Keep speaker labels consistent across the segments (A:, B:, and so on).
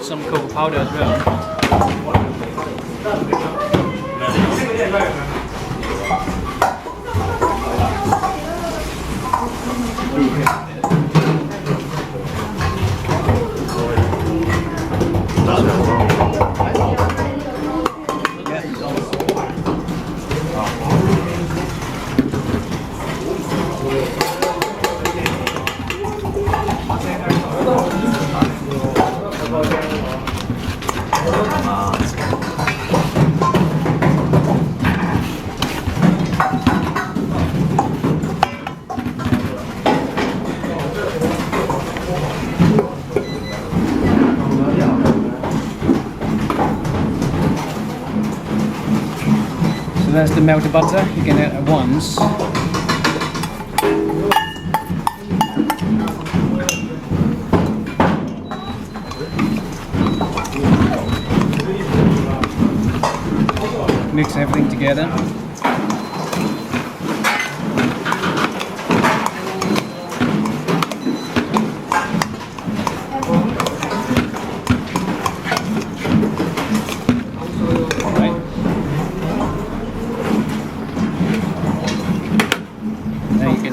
A: some cocoa powder as well. That's the melted butter, you can add at once. Mix everything together.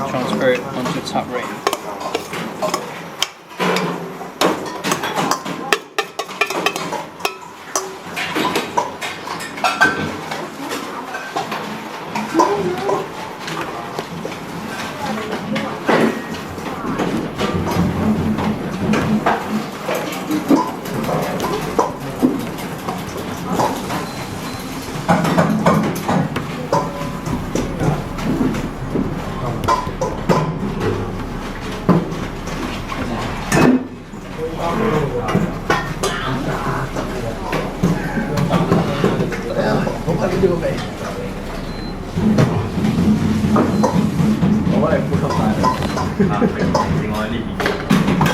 A: Transfer it onto the top rail.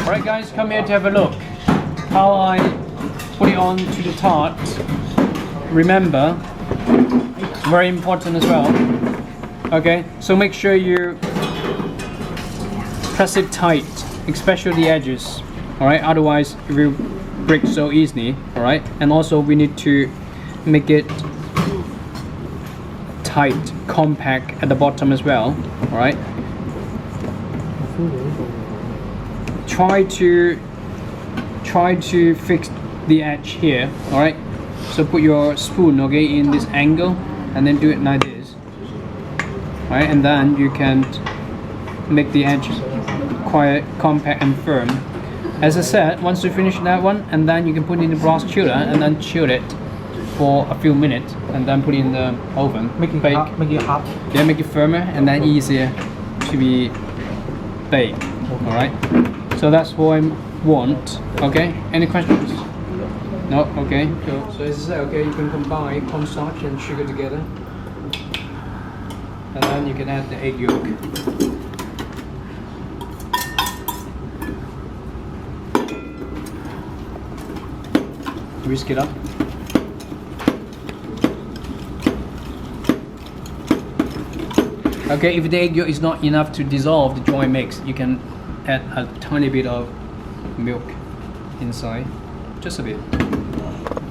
A: Alright guys, come here to have a look how I put it on to the tart. Remember, very important as well. Okay, so make sure you press it tight, especially the edges. Alright, otherwise it will break so easily. Alright, and also we need to make it tight, compact at the bottom as well. Alright, try to fix the edge here. Alright, so put your spoon, okay, in this angle and then do it like this. Alright, and then you can make the edge quite compact and firm. As I said, once you finish that one, and then you can put it in the brass chiller and then chill it for a few minutes and then put it in the oven.
B: Make it hot. Make it hot.
A: Yeah, make it firmer and then easier to be baked. Alright, so that's what I want. Okay, any questions? No? Okay, cool. So as I said, okay, you can combine cornstarch and sugar together, and then you can add the egg yolk. Whisk it up. Okay, if the egg yolk is not enough to dissolve the joint mix, you can add a tiny bit of milk inside, just a bit,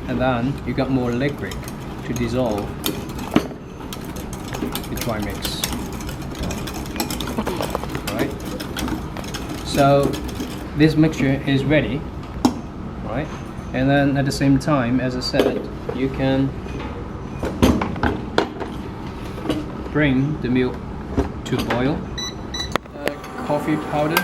A: and then you got more liquid to dissolve the joint mix. Right, so this mixture is ready, right? And then at the same time, as I said, you can bring the milk to boil. Coffee powder.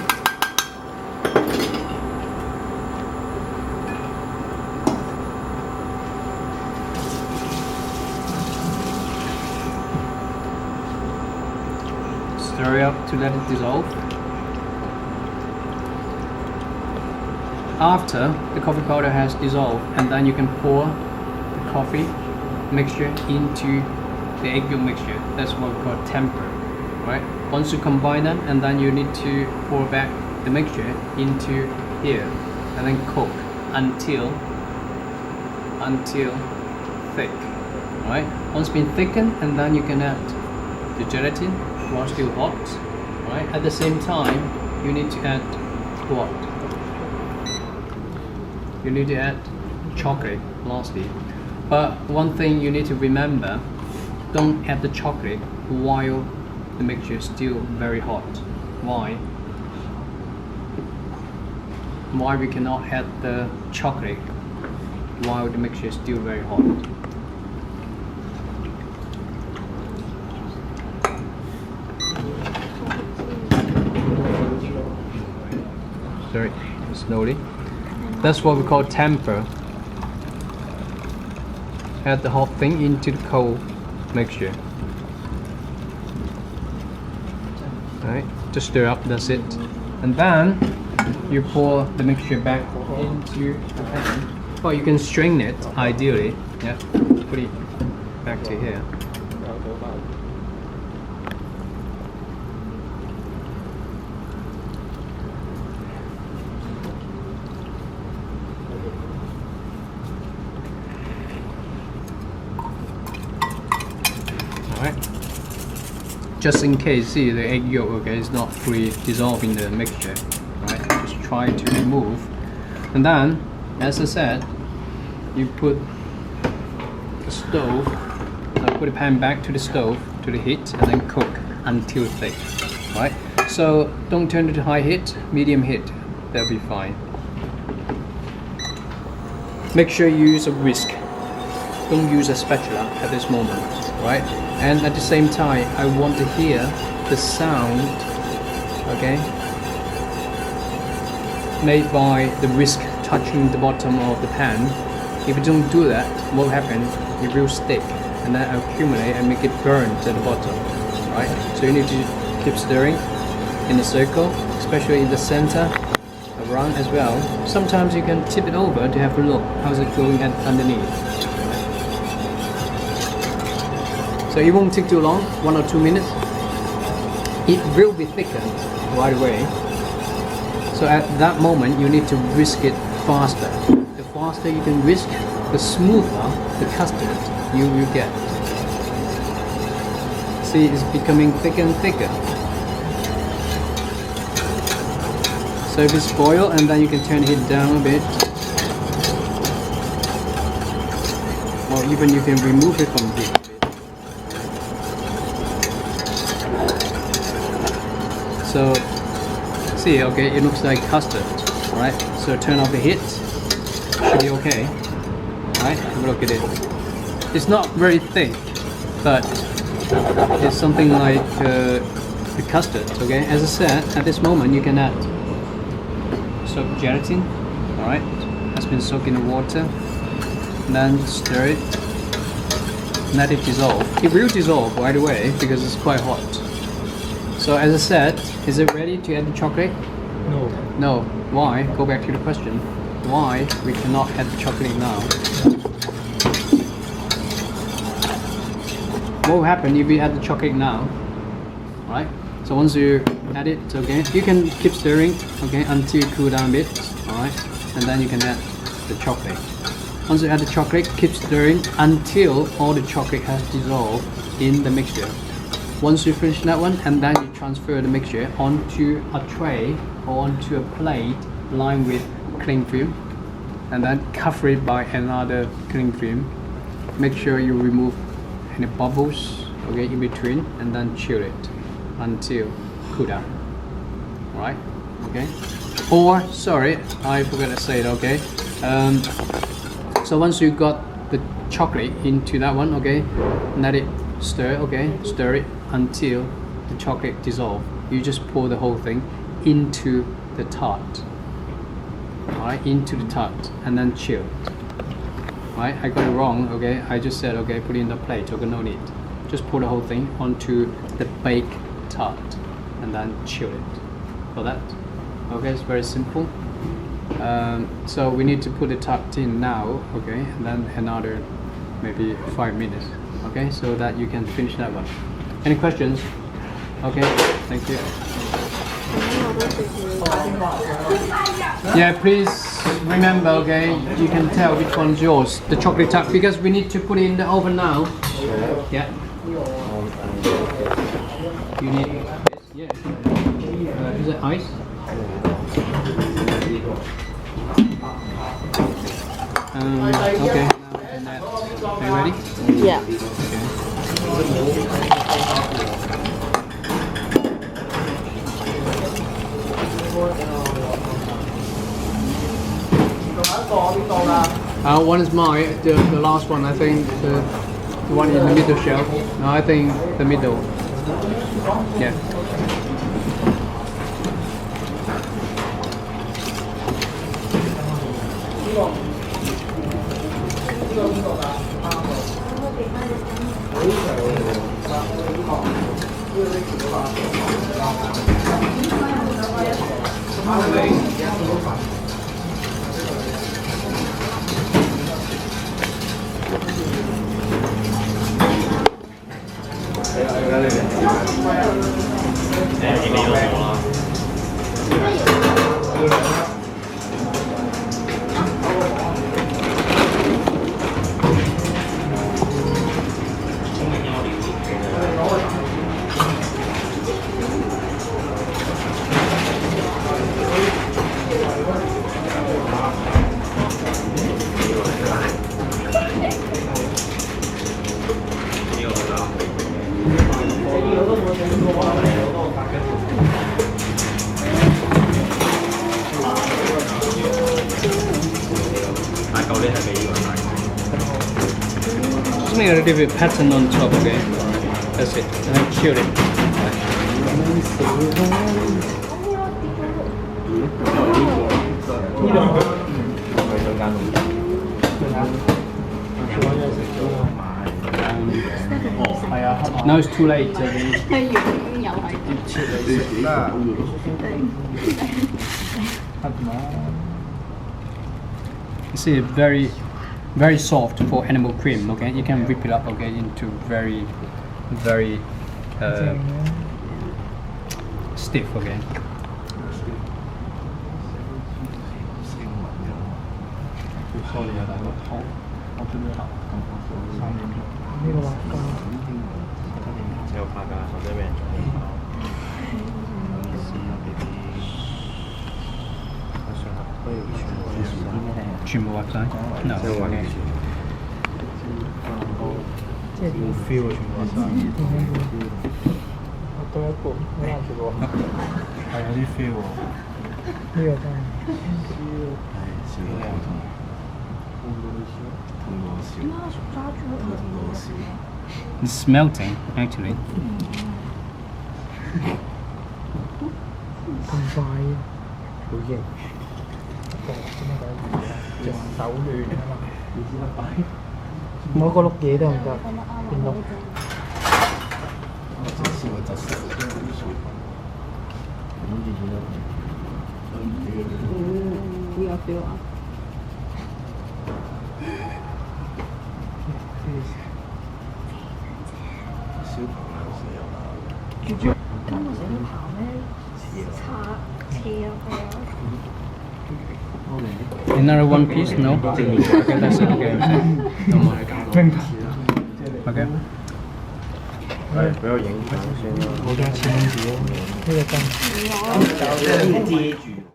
A: Stir it up to let it dissolve. After the coffee powder has dissolved, and then you can pour the coffee mixture into the egg yolk mixture. That's what we call temper, right? Once you combine them, and then you need to pour back the mixture into here, and then cook until thick, right? Once it's been thickened, and then you can add the gelatin while still hot, right? At the same time, you need to add what? you need to add chocolate lastly. But one thing you need to remember, don't add the chocolate while the mixture is still very hot. Why? Why we cannot add the chocolate while the mixture is still very hot? Sorry, slowly. That's what we call temper. Add the hot thing into the cold mixture. Alright, just stir up, that's it. And then you pour the mixture back into the pan. Well, you can strain it ideally. Yeah, put it back to here. Just in case, see the egg yolk, okay, is not fully dissolved in the mixture, right? Just try to remove, and then, as I said, you put the stove, put the pan back to the stove, to the heat, and then cook until thick, right? So don't turn it to high heat, medium heat, that'll be fine. Make sure you use a whisk. Don't use a spatula at this moment, right? And at the same time, I want to hear the sound, okay, made by the whisk touching the bottom of the pan. If you don't do that, what will happen? It will stick and then accumulate and make it burn to the bottom, right? So you need to keep stirring in a circle, especially in the center, around as well. Sometimes you can tip it over to have a look how's it going underneath. So it won't take too long, 1 or 2 minutes. It will be thickened right away. So at that moment you need to whisk it faster. The faster you can whisk, the smoother the custard you will get. See, it's becoming thicker and thicker. So if it's boiled, and then you can turn it down a bit. Or even you can remove it from the heat. So, see, okay, it looks like custard, right? So turn off the heat, should be okay, right? Have a look at it. It's not very thick, but it's something like the custard, okay? As I said, at this moment you can add soaked gelatin, alright? Has been soaked in the water, and then stir it, let it dissolve. It will dissolve right away because it's quite hot. So as I said, is it ready to add the chocolate?
B: No.
A: No. Why? Go back to the question. Why we cannot add the chocolate now? What will happen if we add the chocolate now? Right? So once you add it, okay, you can keep stirring, okay, until it cool down a bit, alright, and then you can add the chocolate. Once you add the chocolate, keep stirring until all the chocolate has dissolved in the mixture. Once you finish that one, and then you transfer the mixture onto a tray or onto a plate lined with cling film, and then cover it by another cling film. Make sure you remove any bubbles, okay, in between, and then chill it until cool down. Right? Okay. Or sorry, I forgot to say it. Okay. So once you got the chocolate into that one, okay, let it stir. Okay, stir it until the chocolate dissolves. You just pour the whole thing into the tart. Alright, into the tart, and then chill. Right, I got it wrong. Okay, I just said okay, put it in the plate. Okay, no need. Just pour the whole thing onto the baked tart, and then chill it. For that. Okay, it's very simple. So we need to put the tart in now. Okay, and then another maybe 5 minutes. Okay, so that you can finish that one. Any questions? Okay, thank you. Yeah, please remember, okay, you can tell which one's yours. The chocolate tart, because we need to put it in the oven now. Yeah. You need this? Yeah. Is it ice? Okay. Are you ready?
B: Yeah.
A: One is mine. The last one, I think the one in the middle shelf. No, I think the middle. Yeah. Just make a little bit pattern on top, okay? That's it. And then chill it. Now it's too late. You see, very, very soft for animal cream. Okay, you can whip it up. Okay, into very, very stiff. Okay. No. Okay.
C: 冇 feel 啊，全部都多一個，好難食喎。係有啲 feel 喎。呢個真係。係少啲唔同。
A: It's melting actually.
C: 咁快嘅，好型。隻手亂啊嘛。攞個碌嘢得唔得？邊碌？
B: 好有 feel 啊！今日食啲鹹咩？叉車啊！
A: Another one piece? No? Okay, that's it. Okay. No more. Okay.
D: 係俾我影相先啦。
C: 冇張千蚊紙咯，呢個真。
D: 遮住。